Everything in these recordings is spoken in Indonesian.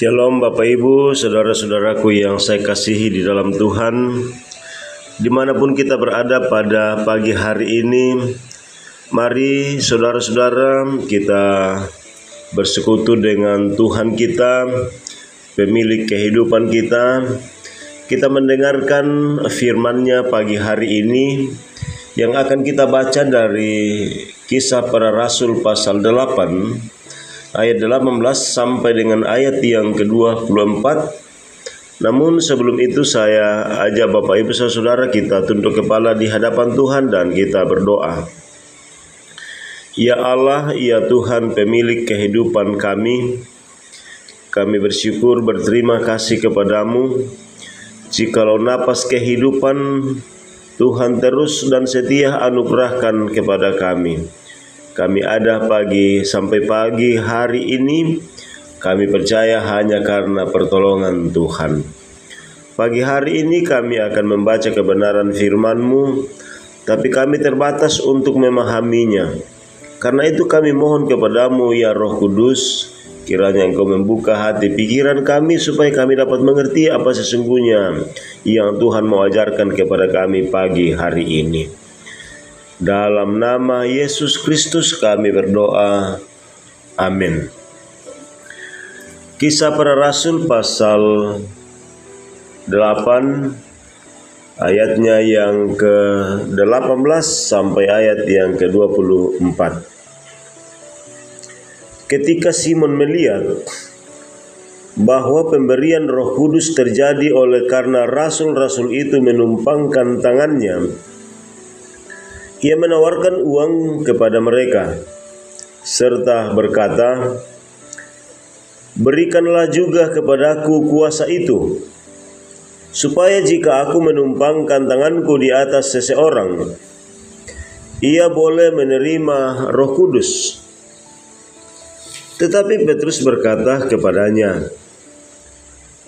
Shalom Bapak Ibu, saudara-saudaraku yang saya kasihi di dalam Tuhan. Dimanapun kita berada pada pagi hari ini, mari saudara-saudara kita bersekutu dengan Tuhan kita, pemilik kehidupan kita. Kita mendengarkan firman-Nya pagi hari ini yang akan kita baca dari Kisah Para Rasul pasal 8 ayat 18 sampai dengan ayat yang ke-24. Namun sebelum itu saya ajak Bapak Ibu Saudara kita tunduk kepala di hadapan Tuhan dan kita berdoa. Ya Allah, ya Tuhan pemilik kehidupan kami bersyukur berterima kasih kepadamu. Jikalau napas kehidupan Tuhan terus dan setia anugerahkan kepada kami. Kami ada pagi sampai pagi hari ini, kami percaya hanya karena pertolongan Tuhan. Pagi hari ini kami akan membaca kebenaran firman-Mu, tapi kami terbatas untuk memahaminya. Karena itu kami mohon kepadamu ya Roh Kudus, kiranya Engkau membuka hati pikiran kami supaya kami dapat mengerti apa sesungguhnya yang Tuhan mau ajarkan kepada kami pagi hari ini. Dalam nama Yesus Kristus kami berdoa. Amin. Kisah Para Rasul pasal 8 ayatnya yang ke-18 sampai ayat yang ke-24. Ketika Simon melihat bahwa pemberian Roh Kudus terjadi oleh karena rasul-rasul itu menumpangkan tangannya, ia menawarkan uang kepada mereka, serta berkata, "Berikanlah juga kepadaku kuasa itu, supaya jika aku menumpangkan tanganku di atas seseorang, ia boleh menerima Roh Kudus." Tetapi Petrus berkata kepadanya,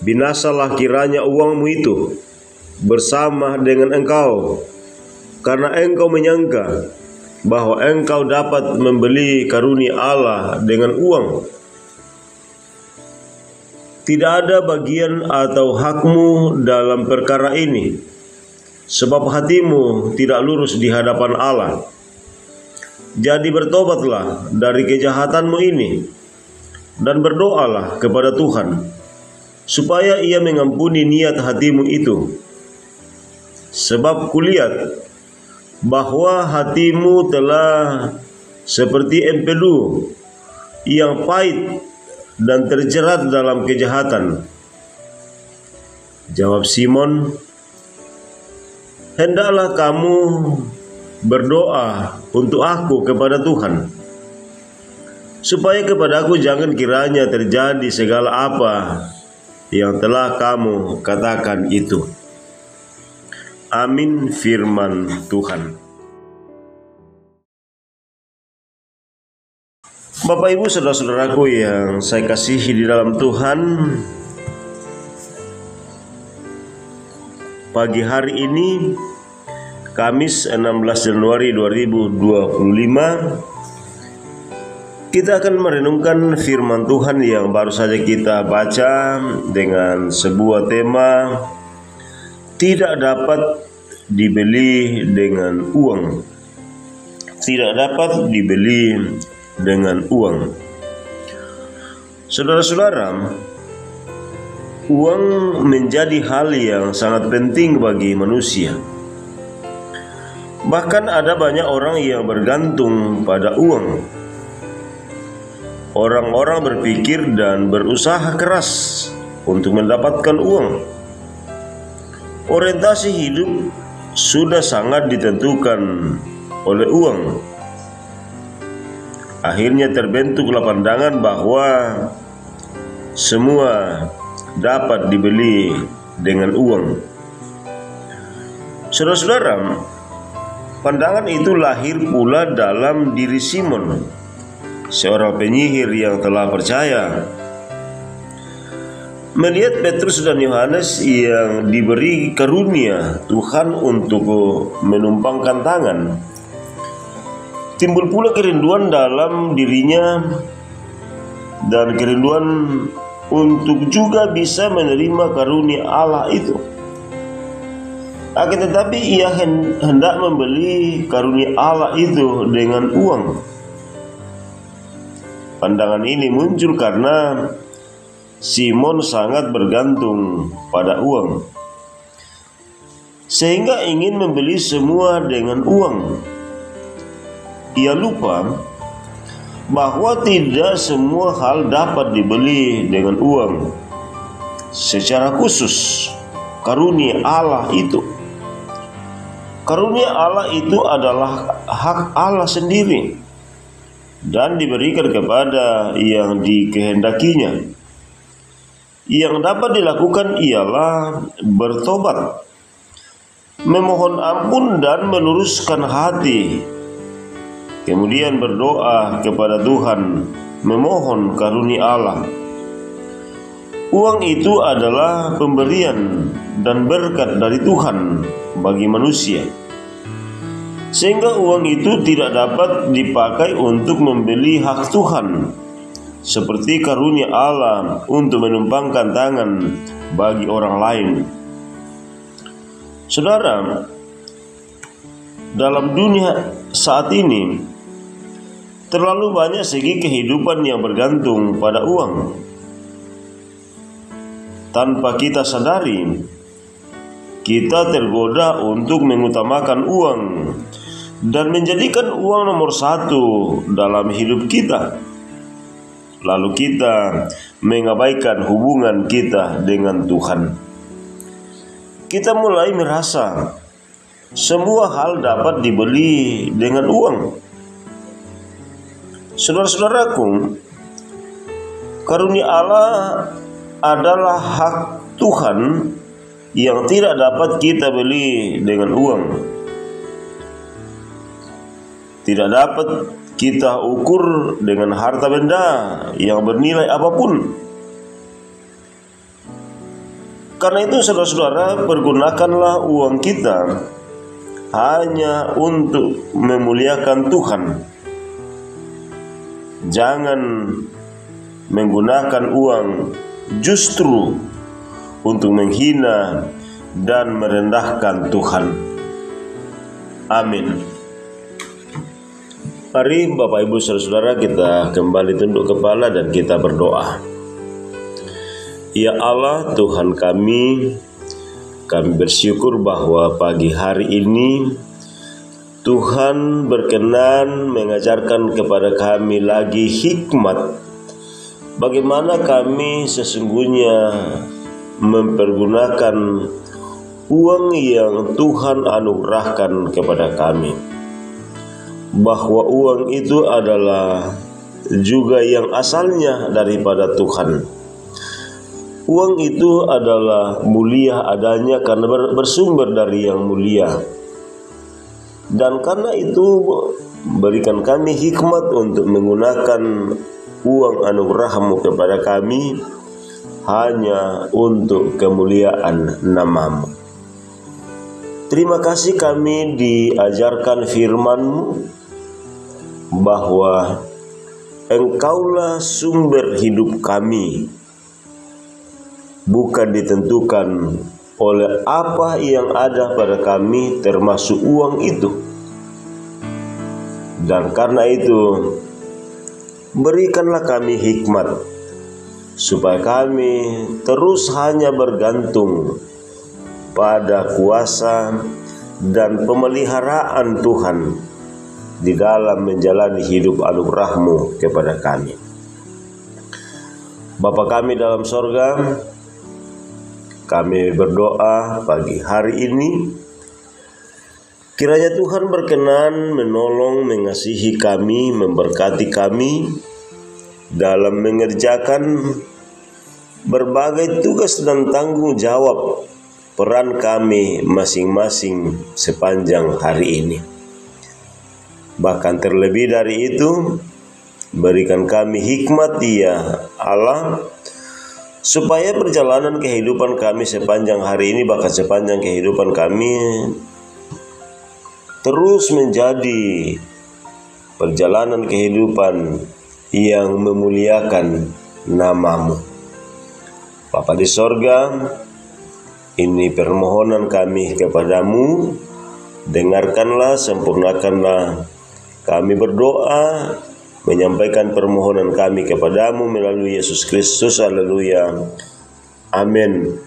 "Binasalah kiranya uangmu itu bersama dengan engkau, karena engkau menyangka bahwa engkau dapat membeli karunia Allah dengan uang. Tidak ada bagian atau hakmu dalam perkara ini, sebab hatimu tidak lurus di hadapan Allah. Jadi bertobatlah dari kejahatanmu ini, dan berdoalah kepada Tuhan, supaya Ia mengampuni niat hatimu itu. Sebab kulihat bahwa hatimu telah seperti empedu yang pahit dan terjerat dalam kejahatan." Jawab Simon, "Hendaklah kamu berdoa untuk aku kepada Tuhan, supaya kepadaku jangan kiranya terjadi segala apa yang telah kamu katakan itu." Amin. Firman Tuhan. Bapak Ibu saudara-saudaraku yang saya kasihi di dalam Tuhan, pagi hari ini Kamis 16 Januari 2025 kita akan merenungkan firman Tuhan yang baru saja kita baca dengan sebuah tema, tidak dapat dibeli dengan uang. Tidak dapat dibeli dengan uang. Saudara-saudara, uang menjadi hal yang sangat penting bagi manusia. Bahkan ada banyak orang yang bergantung pada uang. Orang-orang berpikir dan berusaha keras untuk mendapatkan uang. Orientasi hidup sudah sangat ditentukan oleh uang. Akhirnya terbentuklah pandangan bahwa semua dapat dibeli dengan uang. Saudara-saudara, pandangan itu lahir pula dalam diri Simon, seorang penyihir yang telah percaya. Melihat Petrus dan Yohanes yang diberi karunia Tuhan untuk menumpangkan tangan, timbul pula kerinduan dalam dirinya dan kerinduan untuk juga bisa menerima karunia Allah itu. Akan tetapi ia hendak membeli karunia Allah itu dengan uang. Pandangan ini muncul karena Simon sangat bergantung pada uang, sehingga ingin membeli semua dengan uang. Ia lupa bahwa tidak semua hal dapat dibeli dengan uang. Secara khusus, karunia Allah itu. Karunia Allah itu adalah hak Allah sendiri dan diberikan kepada yang dikehendakinya. Yang dapat dilakukan ialah bertobat, memohon ampun dan meluruskan hati, kemudian berdoa kepada Tuhan, memohon karunia Allah. Uang itu adalah pemberian dan berkat dari Tuhan bagi manusia, sehingga uang itu tidak dapat dipakai untuk membeli hak Tuhan, seperti karunia Allah untuk menumpangkan tangan bagi orang lain. Saudara, dalam dunia saat ini terlalu banyak segi kehidupan yang bergantung pada uang. Tanpa kita sadari, kita tergoda untuk mengutamakan uang dan menjadikan uang nomor satu dalam hidup kita. Lalu kita mengabaikan hubungan kita dengan Tuhan. Kita mulai merasa semua hal dapat dibeli dengan uang. Saudara-saudaraku, karunia Allah adalah hak Tuhan yang tidak dapat kita beli dengan uang. Tidak dapat kita ukur dengan harta benda yang bernilai apapun. Karena itu saudara-saudara, pergunakanlah uang kita hanya untuk memuliakan Tuhan. Jangan menggunakan uang justru untuk menghina dan merendahkan Tuhan. Amin. Mari Bapak Ibu Saudara-saudara, kita kembali tunduk kepala dan kita berdoa. Ya Allah Tuhan kami bersyukur bahwa pagi hari ini Tuhan berkenan mengajarkan kepada kami lagi hikmat bagaimana kami sesungguhnya mempergunakan uang yang Tuhan anugerahkan kepada kami. Bahwa uang itu adalah juga yang asalnya daripada Tuhan. Uang itu adalah mulia adanya karena bersumber dari yang mulia. Dan karena itu berikan kami hikmat untuk menggunakan uang anugerah-Mu kepada kami hanya untuk kemuliaan nama-Mu. Terima kasih kami diajarkan firman-Mu bahwa Engkaulah sumber hidup kami, bukan ditentukan oleh apa yang ada pada kami termasuk uang itu. Dan karena itu berikanlah kami hikmat supaya kami terus hanya bergantung pada kuasa dan pemeliharaan Tuhan di dalam menjalani hidup anugerah-Mu kepada kami. Bapa kami dalam sorga, kami berdoa pagi hari ini, kiranya Tuhan berkenan menolong, mengasihi kami, memberkati kami dalam mengerjakan berbagai tugas dan tanggung jawab peran kami masing-masing sepanjang hari ini. Bahkan terlebih dari itu, berikan kami hikmat ya Allah, supaya perjalanan kehidupan kami sepanjang hari ini, bahkan sepanjang kehidupan kami, terus menjadi perjalanan kehidupan yang memuliakan nama-Mu. Bapa di sorga, ini permohonan kami kepadamu, dengarkanlah, sempurnakanlah. Kami berdoa, menyampaikan permohonan kami kepadamu melalui Yesus Kristus. Haleluya. Amin.